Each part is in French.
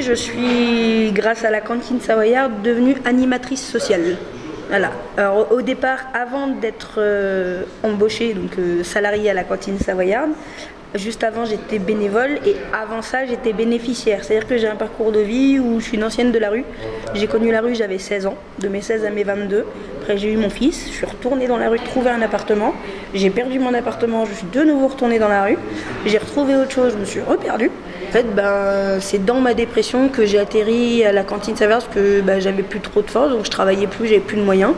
je suis, grâce à la cantine savoyarde, devenue animatrice sociale. Voilà. Alors, au départ, avant d'être embauchée, donc salariée à la cantine savoyarde, juste avant j'étais bénévole et avant ça j'étais bénéficiaire. C'est-à-dire que j'ai un parcours de vie où je suis une ancienne de la rue. J'ai connu la rue, j'avais 16 ans, de mes 16 à mes 22. Après j'ai eu mon fils, je suis retournée dans la rue trouver un appartement. J'ai perdu mon appartement, je suis de nouveau retournée dans la rue. J'ai retrouvé autre chose, je me suis reperdue. En fait, c'est dans ma dépression que j'ai atterri à la cantine savoyarde parce que j'avais plus trop de force, donc je travaillais plus, j'avais plus de moyens.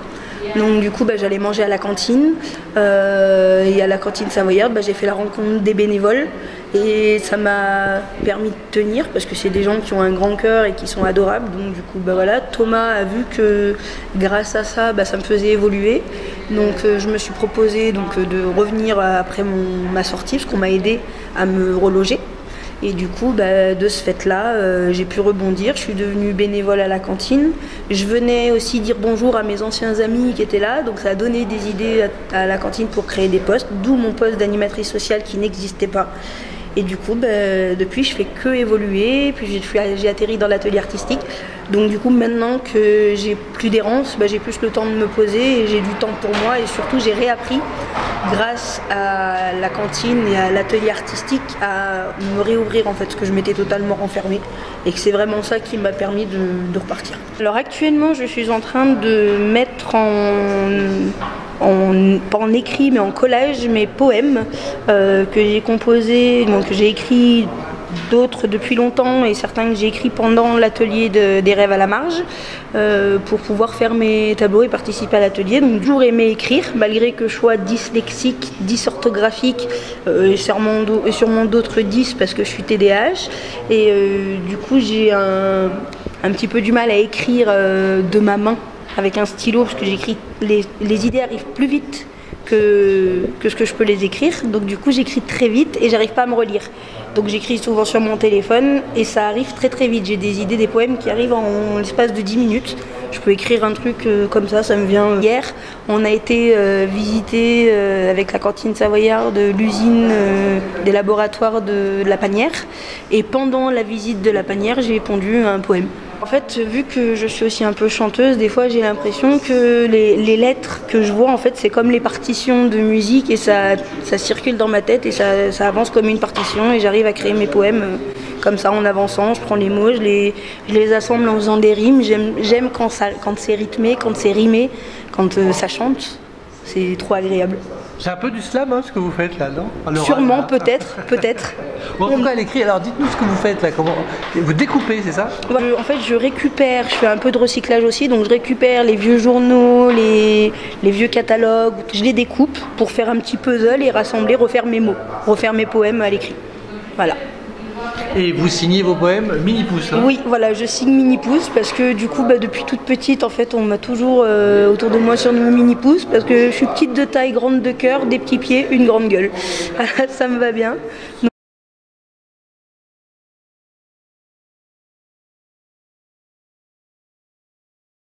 Donc du coup j'allais manger à la cantine et à la cantine savoyarde j'ai fait la rencontre des bénévoles et ça m'a permis de tenir parce que c'est des gens qui ont un grand cœur et qui sont adorables. Donc du coup voilà, Thomas a vu que grâce à ça ça me faisait évoluer. Donc je me suis proposé de revenir après ma sortie parce qu'on m'a aidé à me reloger. Et du coup, de ce fait-là, j'ai pu rebondir. Je suis devenue bénévole à la cantine. Je venais aussi dire bonjour à mes anciens amis qui étaient là. Donc ça a donné des idées à la cantine pour créer des postes, d'où mon poste d'animatrice sociale qui n'existait pas. Et du coup, depuis, je fais que évoluer. Puis j'ai atterri dans l'atelier artistique. Donc du coup, maintenant que j'ai plus d'errance, j'ai plus le temps de me poser et j'ai du temps pour moi. Et surtout, j'ai réappris, grâce à la cantine et à l'atelier artistique, à me réouvrir en fait, parce que je m'étais totalement renfermée. Et que c'est vraiment ça qui m'a permis de repartir. Alors actuellement, je suis en train de mettre pas en écrit mais en collage mes poèmes que j'ai composés, donc que j'ai écrits, d'autres depuis longtemps et certains que j'ai écrits pendant l'atelier des rêves à la marge pour pouvoir faire mes tableaux et participer à l'atelier. Donc toujours aimé écrire malgré que je sois dyslexique, dysorthographique et sûrement d'autres dys parce que je suis TDAH et du coup j'ai un petit peu du mal à écrire de ma main avec un stylo parce que j'écris, les idées arrivent plus vite que ce que je peux les écrire. Donc du coup j'écris très vite et j'arrive pas à me relire. Donc j'écris souvent sur mon téléphone et ça arrive très très vite. J'ai des idées, des poèmes qui arrivent en l'espace de 10 minutes. Je peux écrire un truc comme ça me vient. Hier, on a été visiter avec la cantine savoyarde l'usine des laboratoires de la Panière. Et pendant la visite de la Panière, j'ai pondu un poème. En fait, vu que je suis aussi un peu chanteuse, des fois j'ai l'impression que les lettres que je vois, en fait, c'est comme les partitions de musique et ça circule dans ma tête et ça avance comme une partition et j'arrive à créer mes poèmes comme ça en avançant. Je prends les mots, je les assemble en faisant des rimes. J'aime quand c'est rythmé, quand c'est rimé, quand ça chante. C'est trop agréable. C'est un peu du slam ce que vous faites là, non? Sûrement, peut-être. Bon, en tout cas, elle écrit. Alors dites-nous ce que vous faites là. Comment vous découpez, c'est ça? En fait, je fais un peu de recyclage aussi, donc je récupère les vieux journaux, les vieux catalogues, je les découpe pour faire un petit puzzle et rassembler, refaire mes mots, refaire mes poèmes à l'écrit. Voilà. Et vous signez vos poèmes Mini-Pouce, hein? Oui, voilà, je signe Mini-Pouce parce que du coup, depuis toute petite, en fait, on m'a toujours autour de moi surnommé Mini-Pouce parce que je suis petite de taille, grande de cœur, des petits pieds, une grande gueule. Ça me va bien. Donc,